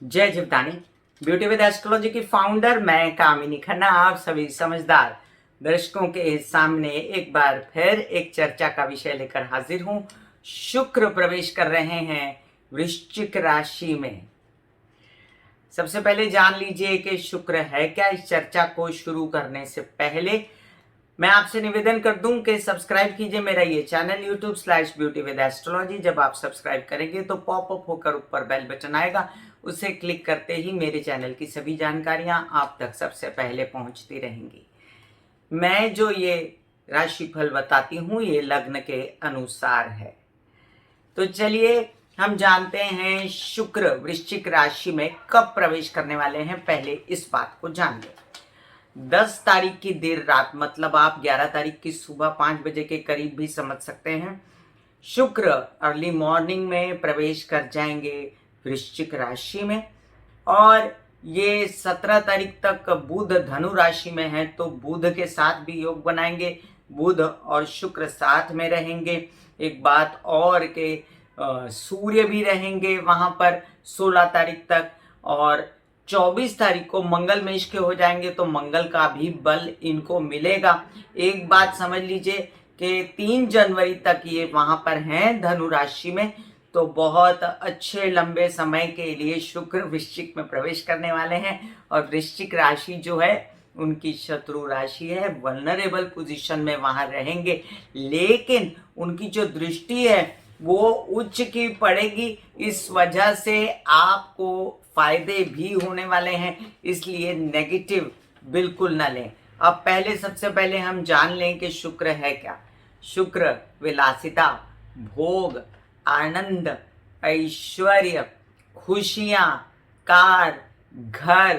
जय Jivdani. Beauty with astrology की founder मैं कामिनी खन्ना आप सभी समझदार दर्शकों के सामने एक बार फिर एक चर्चा का विषय लेकर हाजिर हूं। शुक्र प्रवेश कर रहे हैं वृश्चिक राशि में। सबसे पहले जान लीजिए कि शुक्र है क्या। इस चर्चा को शुरू करने से पहले मैं आपसे निवेदन कर दूं कि सब्सक्राइब कीजिए मेरा ये चैनल YouTube/ब्यूटी विद एस्ट्रोलॉजी। जब आप सब्सक्राइब करेंगे तो पॉपअप होकर ऊपर बेल बटन आएगा, उसे क्लिक करते ही मेरे चैनल की सभी जानकारियां आप तक सबसे पहले पहुंचती रहेंगी। मैं जो ये राशिफल बताती हूँ ये लग्न के अनुसार है। तो चलिए हम जानते हैं शुक्र वृश्चिक राशि में कब प्रवेश करने वाले हैं। पहले इस बात को जान लें। 10 तारीख की देर रात, मतलब आप 11 तारीख की सुबह 5 बजे के करीब भी समझ सकते हैं, शुक्र अर्ली मॉर्निंग में प्रवेश कर जाएंगे वृश्चिक राशि में। और ये 17 तारीख तक बुध धनु राशि में है, तो बुध के साथ भी योग बनाएंगे। बुध और शुक्र साथ में रहेंगे। एक बात और के सूर्य भी रहेंगे वहां पर 16 तारीख तक। और 24 तारीख को मंगल मेष के हो जाएंगे, तो मंगल का भी बल इनको मिलेगा। एक बात समझ लीजिए कि 3 जनवरी तक ये वहां पर हैं धनु राशि में, तो बहुत अच्छे लंबे समय के लिए शुक्र वृश्चिक में प्रवेश करने वाले हैं। और वृश्चिक राशि जो है उनकी शत्रु राशि है, वल्नरेबल पोजीशन में वहां रहेंगे। लेकिन उनकी जो दृष्टि है वो उच्च की पड़ेगी, इस वजह से आपको फायदे भी होने वाले हैं, इसलिए नेगेटिव बिल्कुल ना लें। अब पहले सबसे पहले हम जान लें कि शुक्र है क्या। शुक्र विलासिता, भोग, आनंद, ऐश्वर्य, खुशियां, कार, घर,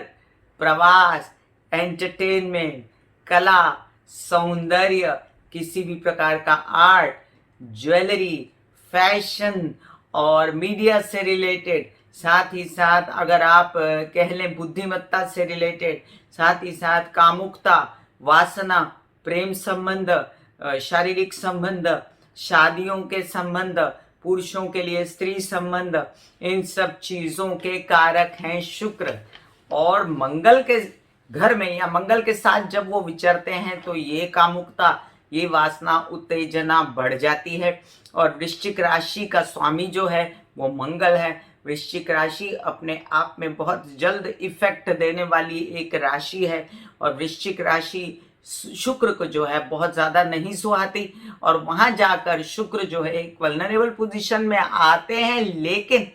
प्रवास, एंटरटेनमेंट, कला, सौंदर्य, किसी भी प्रकार का आर्ट, ज्वेलरी, फैशन और मीडिया से रिलेटेड, साथ ही साथ अगर आप कह लें बुद्धिमत्ता से रिलेटेड, साथ ही साथ कामुकता, वासना, प्रेम संबंध, शारीरिक संबंध, शादियों के संबंध, पुरुषों के लिए स्त्री संबंध, इन सब चीजों के कारक हैं शुक्र। और मंगल के घर में या मंगल के साथ जब वो विचरते हैं तो ये कामुकता, ये वासना, उत्तेजना बढ़ जाती है। और वृश्चिक राशि का स्वामी जो है वो मंगल है। वृश्चिक राशि अपने आप में बहुत जल्द इफेक्ट देने वाली एक राशि है। और वृश्चिक राशि शुक्र को जो है बहुत ज्यादा नहीं सुहाती। और वहां जाकर शुक्र जो है एक वल्नरेबल पोजीशन में आते हैं, लेकिन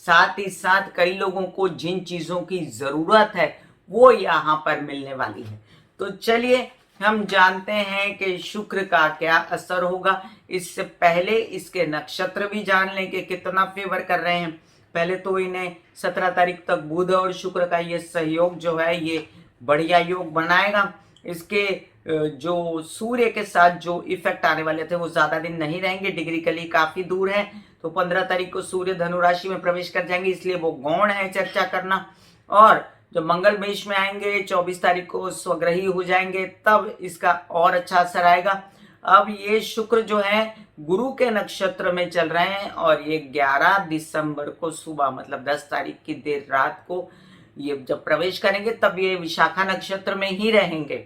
साथ ही साथ कई लोगों को जिन चीजों की जरूरत है वो यहाँ पर मिलने वाली है। तो चलिए हम जानते हैं कि शुक्र का क्या असर होगा। इससे पहले इसके नक्षत्र भी जान लें कि कितना फेवर कर रहे हैं। पहले तो इन्हें 17 तारीख तक बुध और शुक्र का ये सहयोग जो है ये बढ़िया योग बनाएगा। इसके जो सूर्य के साथ जो इफेक्ट आने वाले थे वो ज्यादा दिन नहीं रहेंगे, डिग्रिकली काफी दूर है। तो 15 तारीख को सूर्य धनु राशि में प्रवेश कर जाएंगे, इसलिए वो गौण है चर्चा करना। और जब मंगल मेष में आएंगे 24 तारीख को स्वग्रही हो जाएंगे, तब इसका और अच्छा असर आएगा। अब ये शुक्र जो है गुरु के नक्षत्र में चल रहे हैं और ये 11 दिसंबर को सुबह, मतलब 10 तारीख की देर रात को ये जब प्रवेश करेंगे तब ये विशाखा नक्षत्र में ही रहेंगे।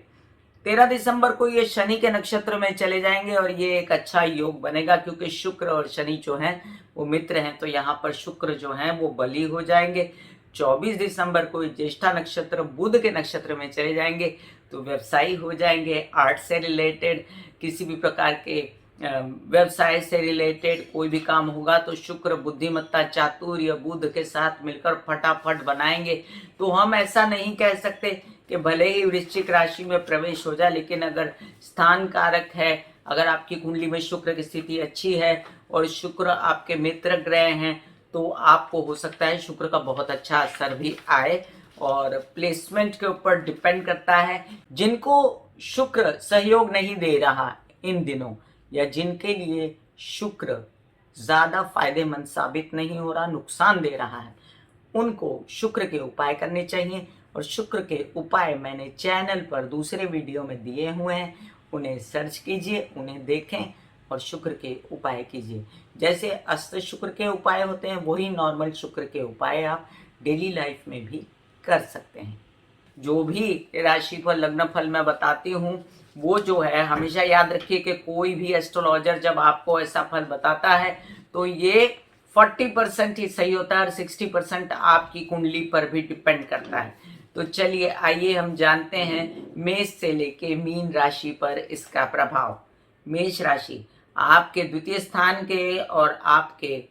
13 दिसंबर को ये शनि के नक्षत्र में चले जाएंगे और ये एक अच्छा योग बनेगा, क्योंकि शुक्र और शनि जो हैं वो मित्र हैं, तो यहाँ पर शुक्र जो हैं वो बली हो जाएंगे। 24 दिसंबर को ज्येष्ठा नक्षत्र बुध के नक्षत्र में चले जाएंगे, तो व्यवसायी हो जाएंगे। आर्ट से रिलेटेड, किसी भी प्रकार के व्यवसाय से रिलेटेड कोई भी काम होगा तो शुक्र बुद्धिमत्ता, चातुर्य बुध के साथ मिलकर फटाफट बनाएंगे। तो हम ऐसा नहीं कह सकते कि भले ही वृश्चिक राशि में प्रवेश हो जाए, लेकिन अगर स्थान कारक है, अगर आपकी कुंडली में शुक्र की स्थिति अच्छी है और शुक्र आपके मित्र ग्रह हैं, तो आपको हो सकता है शुक्र का बहुत अच्छा असर भी आए। और प्लेसमेंट के ऊपर डिपेंड करता है। जिनको शुक्र सहयोग नहीं दे रहा इन दिनों, या जिनके लिए शुक्र ज्यादा फायदेमंद साबित नहीं हो रहा, नुकसान दे रहा है, उनको शुक्र के उपाय करने चाहिए। और शुक्र के उपाय मैंने चैनल पर दूसरे वीडियो में दिए हुए हैं, उन्हें सर्च कीजिए, उन्हें देखें और शुक्र के उपाय कीजिए। जैसे अस्त शुक्र के उपाय होते हैं वही नॉर्मल शुक्र के उपाय आप डेली लाइफ में भी कर सकते हैं। जो भी राशि फल लग्न फल मैं बताती हूँ वो जो है हमेशा याद रखिए कि कोई भी एस्ट्रोलॉजर जब आपको ऐसा फल बताता है तो ये 40% ही सही होता है और 60% आपकी कुंडली पर भी डिपेंड करता है। तो चलिए आइए हम जानते हैं मेष से लेके मीन राशि पर इसका प्रभाव। मेष राशि, आपके द्वितीय स्थान के और आपके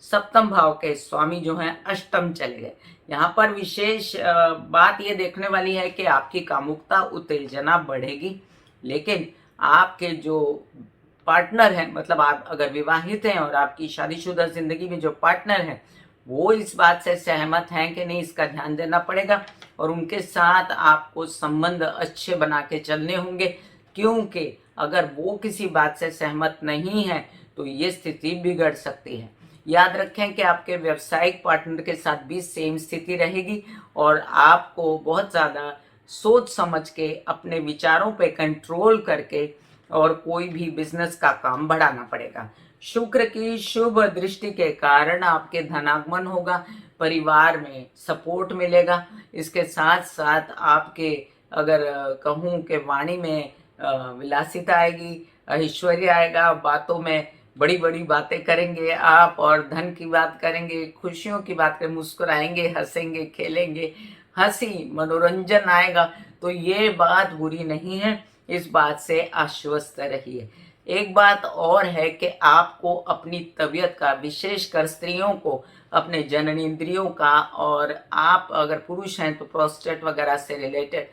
सप्तम भाव के स्वामी जो हैं अष्टम चले गए। यहाँ पर विशेष बात ये देखने वाली है कि आपकी कामुकता उत्तेजना बढ़ेगी, लेकिन आपके जो पार्टनर हैं, मतलब आप अगर विवाहित हैं और आपकी शादीशुदा जिंदगी में जो पार्टनर हैं वो इस बात से सहमत हैं कि नहीं, इसका ध्यान देना पड़ेगा और उनके साथ आपको संबंध अच्छे बना के चलने होंगे, क्योंकि अगर वो किसी बात से सहमत नहीं है तो ये स्थिति बिगड़ सकती है। याद रखें कि आपके व्यावसायिक पार्टनर के साथ भी सेम स्थिति रहेगी और आपको बहुत ज़्यादा सोच समझ के अपने विचारों पे कंट्रोल करके और कोई भी बिजनेस का काम बढ़ाना पड़ेगा। शुक्र की शुभ दृष्टि के कारण आपके धनागमन होगा, परिवार में सपोर्ट मिलेगा। इसके साथ साथ आपके अगर कहूँ कि वाणी में विलासिता आएगी, ऐश्वर्य आएगा, बातों में बड़ी बड़ी बातें करेंगे आप और धन की बात करेंगे, खुशियों की बात करेंगे, मुस्कुराएंगे, हंसेंगे, खेलेंगे, हंसी मनोरंजन आएगा। तो ये बात बुरी नहीं है, इस बात से आश्वस्त रहिए। एक बात और है कि आपको अपनी तबीयत का, विशेषकर स्त्रियों को अपने जननेंद्रियों का, और आप अगर पुरुष हैं तो प्रोस्टेट वगैरह से रिलेटेड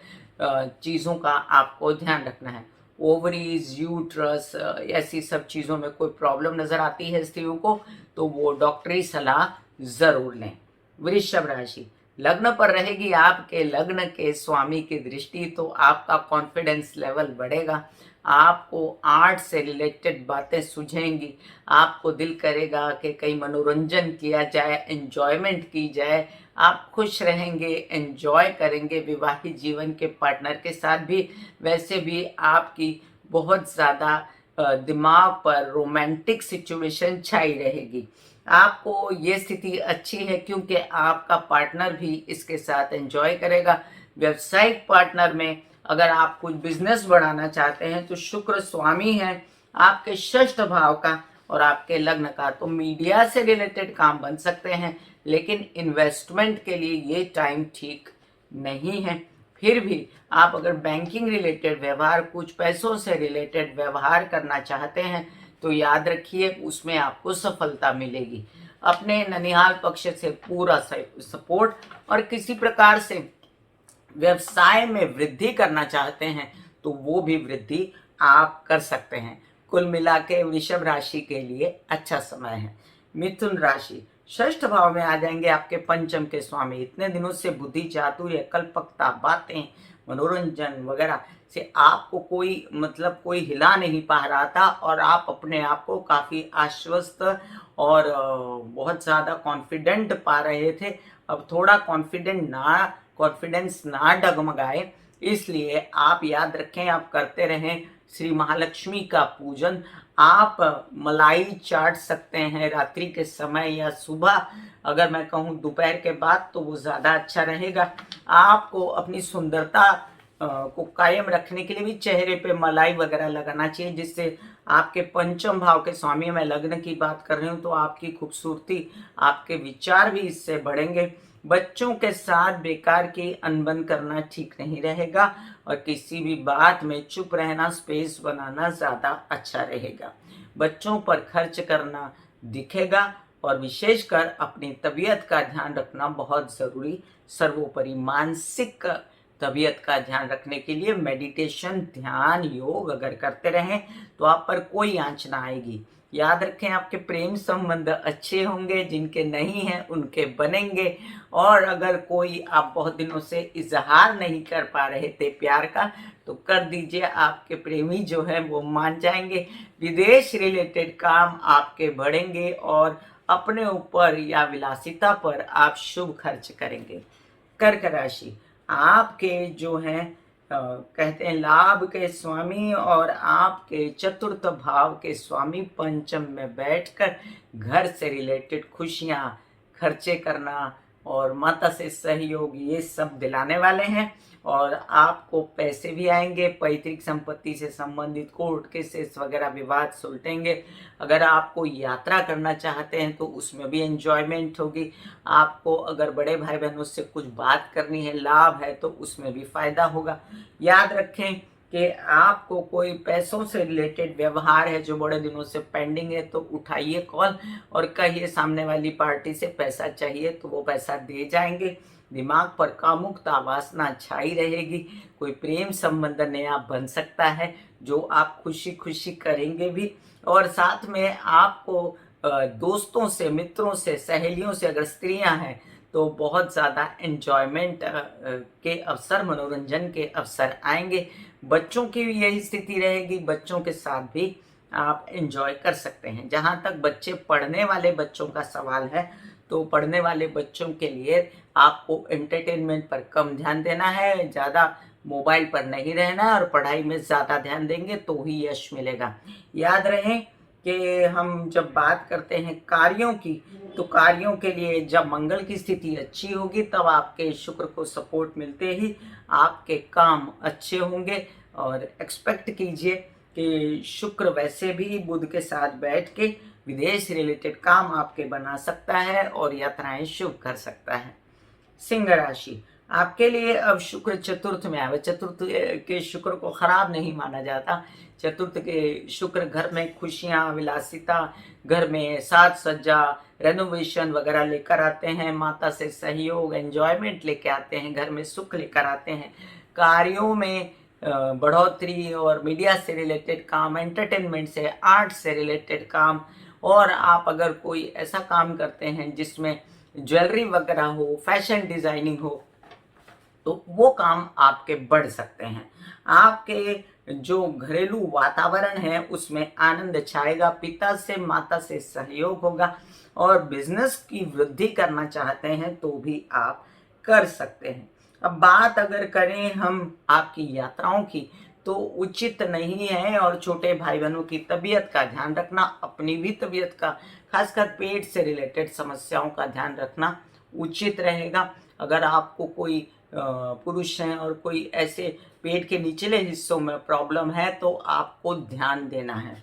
चीज़ों का आपको ध्यान रखना है। ओवरीज, यूट्रस, ऐसी सब चीज़ों में कोई प्रॉब्लम नज़र आती है स्त्रियों को तो वो डॉक्टरी सलाह ज़रूर लें। वृषभ राशि, लग्न पर रहेगी आपके लग्न के स्वामी की दृष्टि, तो आपका कॉन्फिडेंस लेवल बढ़ेगा, आपको आर्ट से रिलेटेड बातें सूझेंगी, आपको दिल करेगा कि कहीं मनोरंजन किया जाए, एंजॉयमेंट की जाए, आप खुश रहेंगे, एंजॉय करेंगे विवाहित जीवन के पार्टनर के साथ भी। वैसे भी आपकी बहुत ज़्यादा दिमाग पर रोमांटिक सिचुएशन छाई रहेगी। आपको ये स्थिति अच्छी है क्योंकि आपका पार्टनर भी इसके साथ एंजॉय करेगा। व्यावसायिक पार्टनर में अगर आप कुछ बिजनेस बढ़ाना चाहते हैं तो शुक्र स्वामी है आपके षष्ठ भाव का और आपके लग्न का, तो मीडिया से रिलेटेड काम बन सकते हैं, लेकिन इन्वेस्टमेंट के लिए ये टाइम ठीक नहीं है। फिर भी आप अगर बैंकिंग रिलेटेड व्यवहार, कुछ पैसों से रिलेटेड व्यवहार करना चाहते हैं तो याद रखिए उसमें आपको सफलता मिलेगी। अपने ननिहाल पक्ष से पूरा सपोर्ट, और किसी प्रकार से व्यवसाय में वृद्धि करना चाहते हैं तो वो भी वृद्धि आप कर सकते हैं। कुल मिला के वृषभ राशि के लिए अच्छा समय है। मिथुन राशि, षष्ठ भाव में आ जाएंगे आपके पंचम के स्वामी। इतने दिनों से बुद्धि, चातुर्य, कल्पकता, बातें, मनोरंजन वगैरह से आपको कोई हिला नहीं पा रहा था और आप अपने आप को काफ़ी आश्वस्त और बहुत ज़्यादा कॉन्फिडेंट पा रहे थे। अब थोड़ा कॉन्फिडेंस ना डगमगाए, इसलिए आप याद रखें, आप करते रहें श्री महालक्ष्मी का पूजन। आप मलाई चाट सकते हैं रात्रि के समय या सुबह, अगर मैं कहूँ दोपहर के बाद तो वो ज़्यादा अच्छा रहेगा। आपको अपनी सुंदरता को कायम रखने के लिए भी चेहरे पे मलाई वगैरह लगाना चाहिए, जिससे आपके पंचम भाव के स्वामी, मैं लग्न की बात कर रही हूँ, तो आपकी खूबसूरती, आपके विचार भी इससे बढ़ेंगे। बच्चों के साथ बेकार की अनबन करना ठीक नहीं रहेगा और किसी भी बात में चुप रहना, स्पेस बनाना ज़्यादा अच्छा रहेगा। बच्चों पर खर्च करना दिखेगा और विशेषकर अपनी तबीयत का ध्यान रखना बहुत ज़रूरी। सर्वोपरि मानसिक तबीयत का ध्यान रखने के लिए मेडिटेशन, ध्यान, योग अगर करते रहें तो आप पर कोई आंच ना आएगी। याद रखें, आपके प्रेम संबंध अच्छे होंगे, जिनके नहीं हैं उनके बनेंगे, और अगर कोई आप बहुत दिनों से इजहार नहीं कर पा रहे थे प्यार का तो कर दीजिए, आपके प्रेमी जो है वो मान जाएंगे। विदेश रिलेटेड काम आपके बढ़ेंगे और अपने ऊपर या विलासिता पर आप शुभ खर्च करेंगे। कर्क राशि, आपके जो हैं कहते हैं लाभ के स्वामी और आपके चतुर्थ भाव के स्वामी पंचम में बैठकर घर से रिलेटेड खुशियां, खर्चे करना, और माता से सहयोग ये सब दिलाने वाले हैं। और आपको पैसे भी आएंगे, पैतृक संपत्ति से संबंधित कोर्ट केसेस वगैरह विवाद सुलटेंगे। अगर आपको यात्रा करना चाहते हैं तो उसमें भी एंजॉयमेंट होगी। आपको अगर बड़े भाई बहनों से कुछ बात करनी है, लाभ है, तो उसमें भी फायदा होगा। याद रखें कि आपको कोई पैसों से रिलेटेड व्यवहार है जो बड़े दिनों से पेंडिंग है, तो उठाइए कॉल और कहिए सामने वाली पार्टी से पैसा चाहिए, तो वो पैसा दे जाएंगे। दिमाग पर कामुकता वासना छाई रहेगी। कोई प्रेम संबंध नया बन सकता है जो आप खुशी खुशी करेंगे भी। और साथ में आपको दोस्तों से, मित्रों से, सहेलियों से, अगर स्त्रियां हैं तो बहुत ज़्यादा एंजॉयमेंट के अवसर, मनोरंजन के अवसर आएंगे। बच्चों की भी यही स्थिति रहेगी, बच्चों के साथ भी आप एंजॉय कर सकते हैं। जहाँ तक बच्चे, पढ़ने वाले बच्चों का सवाल है, तो पढ़ने वाले बच्चों के लिए आपको एंटरटेनमेंट पर कम ध्यान देना है, ज़्यादा मोबाइल पर नहीं रहना है और पढ़ाई में ज़्यादा ध्यान देंगे तो ही यश मिलेगा। याद रहे कि हम जब बात करते हैं कार्यों की, तो कार्यों के लिए जब मंगल की स्थिति अच्छी होगी तब आपके शुक्र को सपोर्ट मिलते ही आपके काम अच्छे होंगे। और एक्सपेक्ट कीजिए कि शुक्र वैसे भी बुध के साथ बैठ के विदेश रिलेटेड काम आपके बना सकता है और यात्राएं शुभ कर सकता है। सिंह राशि, आपके लिए अब शुक्र चतुर्थ में आवे। चतुर्थ के शुक्र को खराब नहीं माना जाता। चतुर्थ के शुक्र घर में खुशियां, विलासिता, घर में साज सज्जा, रेनोवेशन वगैरह लेकर आते हैं। माता से सहयोग, एंजॉयमेंट लेके आते हैं, घर में सुख लेकर आते हैं। कार्यों में बढ़ोतरी और मीडिया से रिलेटेड काम, एंटरटेनमेंट से, आर्ट से रिलेटेड काम, और आप अगर कोई ऐसा काम करते हैं जिसमें ज्वेलरी वगैरह हो, फैशन डिजाइनिंग हो, तो वो काम आपके बढ़ सकते हैं। आपके जो घरेलू वातावरण है उसमें आनंद छाएगा। पिता से, माता से सहयोग होगा। और बिजनेस की वृद्धि करना चाहते हैं तो भी आप कर सकते हैं। अब बात अगर करें हम आपकी यात्राओं की, तो उचित नहीं है। और छोटे भाई बहनों की तबीयत का ध्यान रखना, अपनी भी तबीयत का, खासकर पेट से रिलेटेड समस्याओं का ध्यान रखना उचित रहेगा। अगर आपको कोई पुरुष हैं और कोई ऐसे पेट के निचले हिस्सों में प्रॉब्लम है तो आपको ध्यान देना है।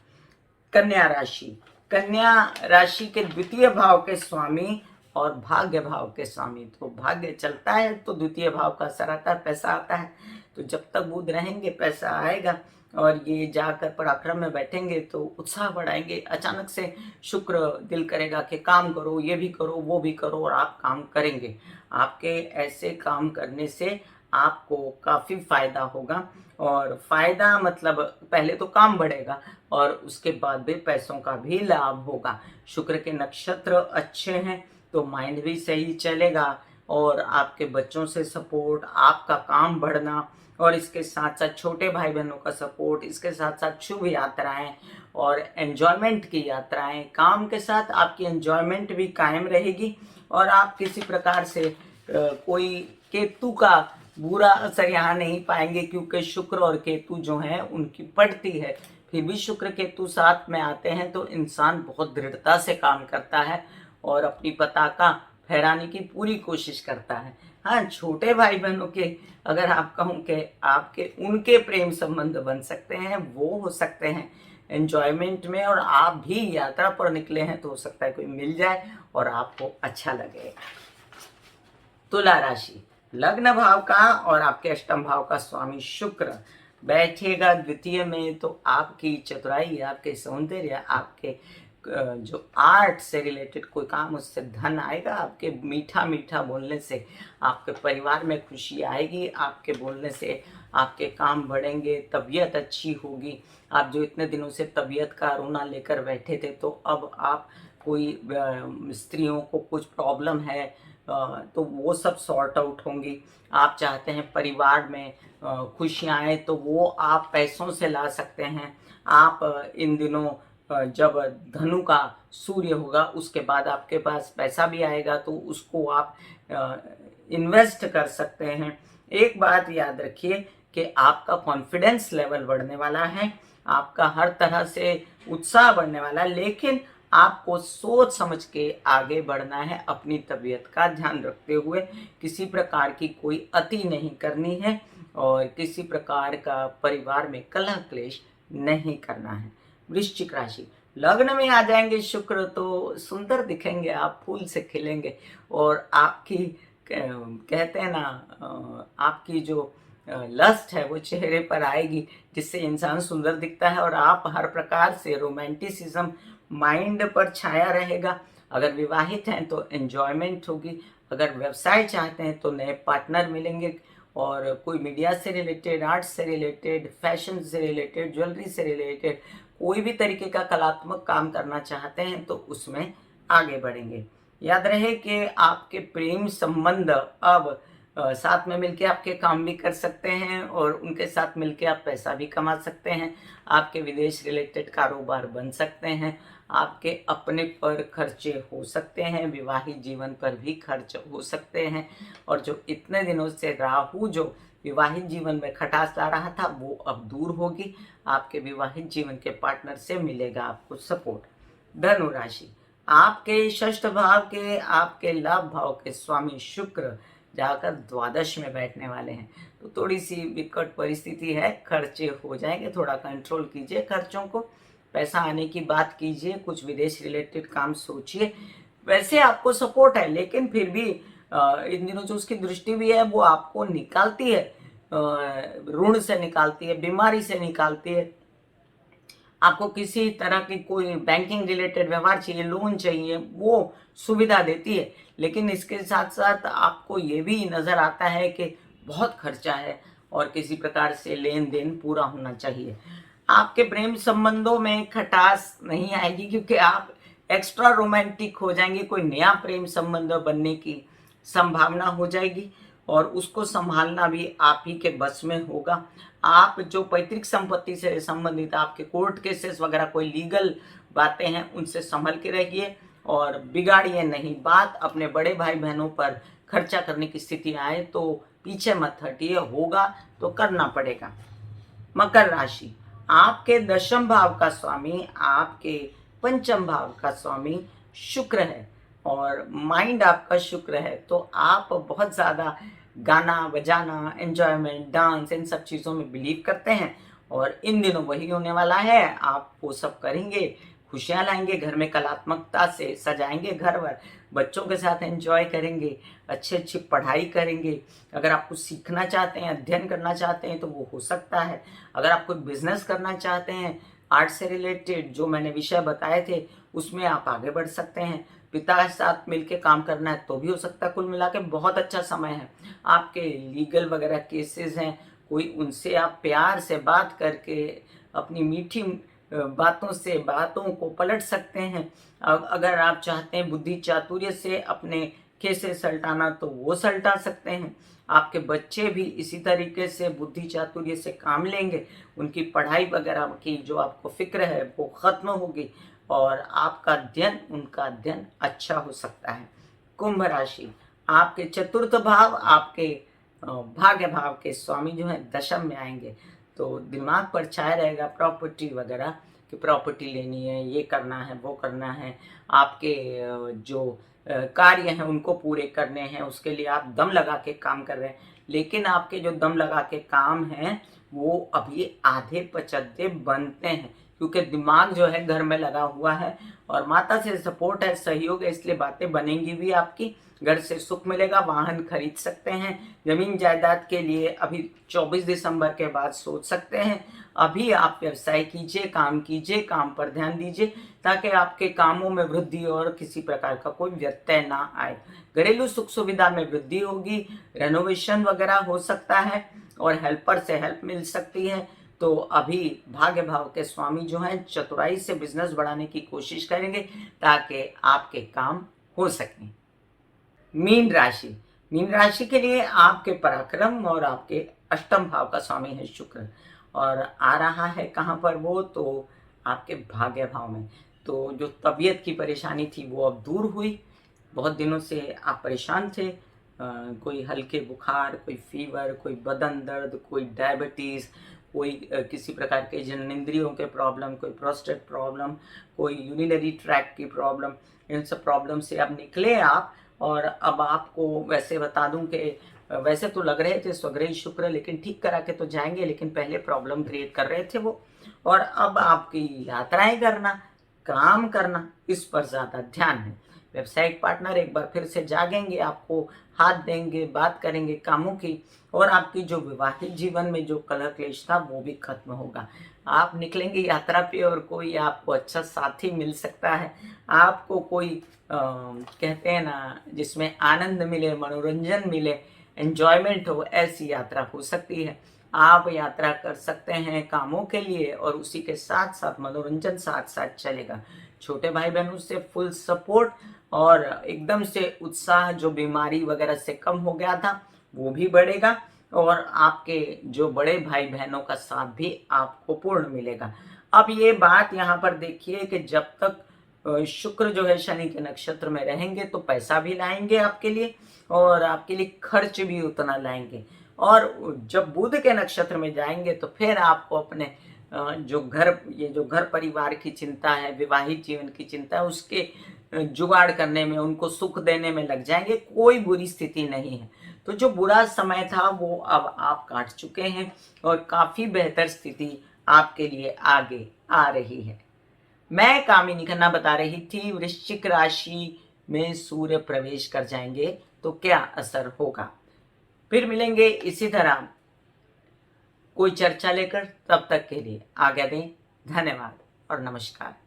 कन्या राशि, कन्या राशि के द्वितीय भाव के स्वामी और भाग्य भाव के स्वामी, तो भाग्य चलता है तो द्वितीय भाव का असर आता है, पैसा आता है। तो जब तक बुध रहेंगे पैसा आएगा। और ये जाकर पराक्रम में बैठेंगे तो उत्साह बढ़ाएंगे। अचानक से शुक्र दिल करेगा कि काम करो, ये भी करो, वो भी करो, और आप काम करेंगे। आपके ऐसे काम करने से आपको काफ़ी फायदा होगा। और फायदा मतलब पहले तो काम बढ़ेगा और उसके बाद भी पैसों का भी लाभ होगा। शुक्र के नक्षत्र अच्छे हैं तो माइंड भी सही चलेगा। और आपके बच्चों से सपोर्ट, आपका काम बढ़ना, और इसके साथ साथ छोटे भाई बहनों का सपोर्ट, इसके साथ साथ शुभ यात्राएं और एंजॉयमेंट की यात्राएं, काम के साथ आपकी एंजॉयमेंट भी कायम रहेगी। और आप किसी प्रकार से कोई केतु का बुरा असर यहाँ नहीं पाएंगे, क्योंकि शुक्र और केतु जो हैं उनकी पड़ती है। फिर भी शुक्र केतु साथ में आते हैं तो इंसान बहुत दृढ़ता से काम करता है और अपनी पताका फहराने की पूरी कोशिश करता है। हाँ, छोटे भाई बहनों के अगर आप कहूँ कि आपके उनके प्रेम संबंध बन सकते हैं, वो हो सकते हैं एंजॉयमेंट में, और आप भी यात्रा पर निकले हैं तो हो सकता है कोई मिल जाए और आपको अच्छा लगे। तुला राशि, लग्न भाव का और आपके अष्टम भाव का स्वामी शुक्र बैठेगा द्वितीय में, तो आपकी चतुराई, आपके सौंदर्य, आपके जो आर्ट से रिलेटेड कोई काम, उससे धन आएगा। आपके मीठा मीठा बोलने से आपके परिवार में खुशी आएगी। आपके बोलने से आपके काम बढ़ेंगे, तबीयत अच्छी होगी। आप जो इतने दिनों से तबीयत का रोना लेकर बैठे थे, तो अब आप कोई स्त्रियों को कुछ प्रॉब्लम है तो वो सब सॉर्ट आउट होंगी। आप चाहते हैं परिवार में खुशियाँ आए, तो वो आप पैसों से ला सकते हैं। आप इन दिनों जब धनु का सूर्य होगा उसके बाद आपके पास पैसा भी आएगा, तो उसको आप इन्वेस्ट कर सकते हैं। एक बात याद रखिए कि आपका कॉन्फिडेंस लेवल बढ़ने वाला है, आपका हर तरह से उत्साह बढ़ने वाला है, लेकिन आपको सोच समझ के आगे बढ़ना है, अपनी तबीयत का ध्यान रखते हुए। किसी प्रकार की कोई अति नहीं करनी है और किसी प्रकार का परिवार में कलह क्लेश नहीं करना है। वृश्चिक राशि, लग्न में आ जाएंगे शुक्र तो सुंदर दिखेंगे आप, फूल से खिलेंगे और आपकी कहते हैं ना आपकी जो लस्ट है वो चेहरे पर आएगी, जिससे इंसान सुंदर दिखता है और आप हर प्रकार से रोमांटिसिज्म माइंड पर छाया रहेगा। अगर विवाहित हैं तो एंजॉयमेंट होगी, अगर व्यवसाय चाहते हैं तो नए पार्टनर मिलेंगे और कोई मीडिया से रिलेटेड, आर्ट्स से रिलेटेड, फैशन से रिलेटेड, ज्वेलरी से रिलेटेड कोई भी तरीके का कलात्मक काम करना चाहते हैं तो उसमें आगे बढ़ेंगे। याद रहे कि आपके प्रेम संबंध अब साथ में मिलके आपके काम भी कर सकते हैं और उनके साथ मिलके आप पैसा भी कमा सकते हैं। आपके विदेश रिलेटेड कारोबार बन सकते हैं, आपके अपने पर खर्चे हो सकते हैं, विवाहित जीवन पर भी खर्च हो सकते हैं और जो इतने दिनों से राहु जो विवाहित जीवन में खटास ला रहा था वो अब दूर होगी। आपके विवाहित जीवन के पार्टनर से मिलेगा आपको सपोर्ट। धनु राशि, आपके षष्ठ भाव के, आपके लाभ भाव के स्वामी शुक्र जाकर द्वादश में बैठने वाले हैं, तो थोड़ी सी विकट परिस्थिति है, खर्चे हो जाएंगे, थोड़ा कंट्रोल कीजिए खर्चों को, पैसा आने की बात कीजिए, कुछ विदेश रिलेटेड काम सोचिए। वैसे आपको सपोर्ट है लेकिन फिर भी इन दिनों जो उसकी दृष्टि भी है वो आपको निकालती है, ऋण से निकालती है, बीमारी से निकालती है। आपको किसी तरह की कोई बैंकिंग रिलेटेड व्यवहार चाहिए, लोन चाहिए, वो सुविधा देती है, लेकिन इसके साथ साथ आपको ये भी नज़र आता है कि बहुत खर्चा है और किसी प्रकार से लेन देन पूरा होना चाहिए। आपके प्रेम संबंधों में खटास नहीं आएगी क्योंकि आप एक्स्ट्रा रोमांटिक हो जाएंगे, कोई नया प्रेम संबंध बनने की संभावना हो जाएगी और उसको संभालना भी आप ही के बस में होगा। आप जो पैतृक संपत्ति से संबंधित आपके कोर्ट केसेस वगैरह कोई लीगल बातें हैं उनसे संभल के रहिए और बिगाड़िए नहीं बात। अपने बड़े भाई बहनों पर खर्चा करने की स्थिति आए तो पीछे मत हटिए, होगा तो करना पड़ेगा। मकर राशि, आपके दशम भाव का स्वामी आपके पंचम भाव का स्वामी शुक्र है और माइंड आपका शुक्र है, तो आप बहुत ज़्यादा गाना बजाना, एंजॉयमेंट, डांस इन सब चीज़ों में बिलीव करते हैं और इन दिनों वही होने वाला है। आप वो सब करेंगे, खुशियाँ लाएंगे, घर में कलात्मकता से सजाएंगे घर वर, बच्चों के साथ एंजॉय करेंगे, अच्छी अच्छी पढ़ाई करेंगे। अगर आप कुछ सीखना चाहते हैं, अध्ययन करना चाहते हैं तो वो हो सकता है। अगर आप कोई बिजनेस करना चाहते हैं आर्ट से रिलेटेड, जो मैंने विषय बताए थे उसमें आप आगे बढ़ सकते हैं। पिता के साथ मिलके काम करना है तो भी हो सकता है। कुल मिला के बहुत अच्छा समय है। आपके लीगल वगैरह केसेस हैं, कोई उनसे आप प्यार से बात करके अपनी मीठी बातों से बातों को पलट सकते हैं। अगर आप चाहते हैं बुद्धि चातुर्य से अपने केसेस सलटाना तो वो सलटा सकते हैं। आपके बच्चे भी इसी तरीके से बुद्धि चातुर्य से काम लेंगे, उनकी पढ़ाई वगैरह की जो आपको फिक्र है वो खत्म होगी और आपका अध्ययन, उनका अध्ययन अच्छा हो सकता है। कुंभ राशि, आपके चतुर्थ भाव, आपके भाग्य भाव के स्वामी जो है दशम में आएंगे, तो दिमाग पर छाया रहेगा प्रॉपर्टी वगैरह कि प्रॉपर्टी लेनी है, ये करना है, वो करना है। आपके जो कार्य हैं उनको पूरे करने हैं, उसके लिए आप दम लगा के काम कर रहे हैं, लेकिन आपके जो दम लगा के काम हैं वो अभी आधे पचद्दे बनते हैं क्योंकि दिमाग जो है घर में लगा हुआ है और माता से सपोर्ट है, सहयोग है, इसलिए बातें बनेंगी भी आपकी। घर से सुख मिलेगा, वाहन खरीद सकते हैं, जमीन जायदाद के लिए अभी 24 दिसंबर के बाद सोच सकते हैं। अभी आप व्यवसाय कीजिए, काम कीजिए, काम पर ध्यान दीजिए ताकि आपके कामों में वृद्धि और किसी प्रकार का कोई व्यत्यय ना आए। घरेलू सुख सुविधा में वृद्धि होगी, रेनोवेशन वगैरह हो सकता है और हेल्पर से हेल्प मिल सकती है। तो अभी भाग्य भाव के स्वामी जो हैं चतुराई से बिजनेस बढ़ाने की कोशिश करेंगे ताकि आपके काम हो सकें। मीन राशि, मीन राशि के लिए आपके पराक्रम और आपके अष्टम भाव का स्वामी है शुक्र और आ रहा है कहाँ पर वो, तो आपके भाग्य भाव में। तो जो तबीयत की परेशानी थी वो अब दूर हुई। बहुत दिनों से आप परेशान थे, कोई हल्के बुखार, कोई फीवर, कोई बदन दर्द, कोई डायबिटीज़, कोई किसी प्रकार के जननेंद्रियों के प्रॉब्लम, कोई प्रोस्टेट प्रॉब्लम, कोई यूरिनरी ट्रैक की प्रॉब्लम, इन सब प्रॉब्लम से अब निकले आप। और अब आपको वैसे बता दूं कि वैसे तो लग रहे थे स्वग्रही शुक्र, लेकिन ठीक करा के तो जाएंगे, लेकिन पहले प्रॉब्लम क्रिएट कर रहे थे वो। और अब आपकी यात्राएं करना, काम करना, इस पर ज़्यादा ध्यान है। व्यावसायिक पार्टनर एक बार फिर से जागेंगे, आपको हाथ देंगे, बात करेंगे कामों की, और आपकी जो विवाहित जीवन में जो कलह क्लेश था वो भी खत्म होगा। आप निकलेंगे यात्रा पे और कोई आपको अच्छा साथी मिल सकता है। आपको कोई कहते हैं ना, जिसमें आनंद मिले, मनोरंजन मिले, एंजॉयमेंट हो, ऐसी यात्रा हो सकती है। आप यात्रा कर सकते हैं कामों के लिए, और उसी के साथ साथ मनोरंजन साथ साथ चलेगा। छोटे भाई बहनों से फुल सपोर्ट, और एकदम से उत्साह जो बीमारी वगैरह से कम हो गया था वो भी बढ़ेगा, और आपके जो बड़े भाई बहनों का साथ भी आपको पूर्ण मिलेगा। अब ये बात यहाँ पर देखिए कि जब तक शुक्र जो है शनि के नक्षत्र में रहेंगे तो पैसा भी लाएंगे आपके लिए, और आपके लिए खर्च भी उतना लाएंगे। और जब बुध के नक्षत्र में जाएंगे तो फिर आपको अपने जो घर परिवार की चिंता है, विवाहित जीवन की चिंता है, उसके जुगाड़ करने में, उनको सुख देने में लग जाएंगे। कोई बुरी स्थिति नहीं है। तो जो बुरा समय था वो अब आप काट चुके हैं, और काफी बेहतर स्थिति आपके लिए आगे आ रही है। मैं कामिनी खन्ना बता रही थी वृश्चिक राशि में सूर्य प्रवेश कर जाएंगे तो क्या असर होगा। फिर मिलेंगे इसी तरह कोई चर्चा लेकर, तब तक के लिए आज्ञा दें। धन्यवाद और नमस्कार।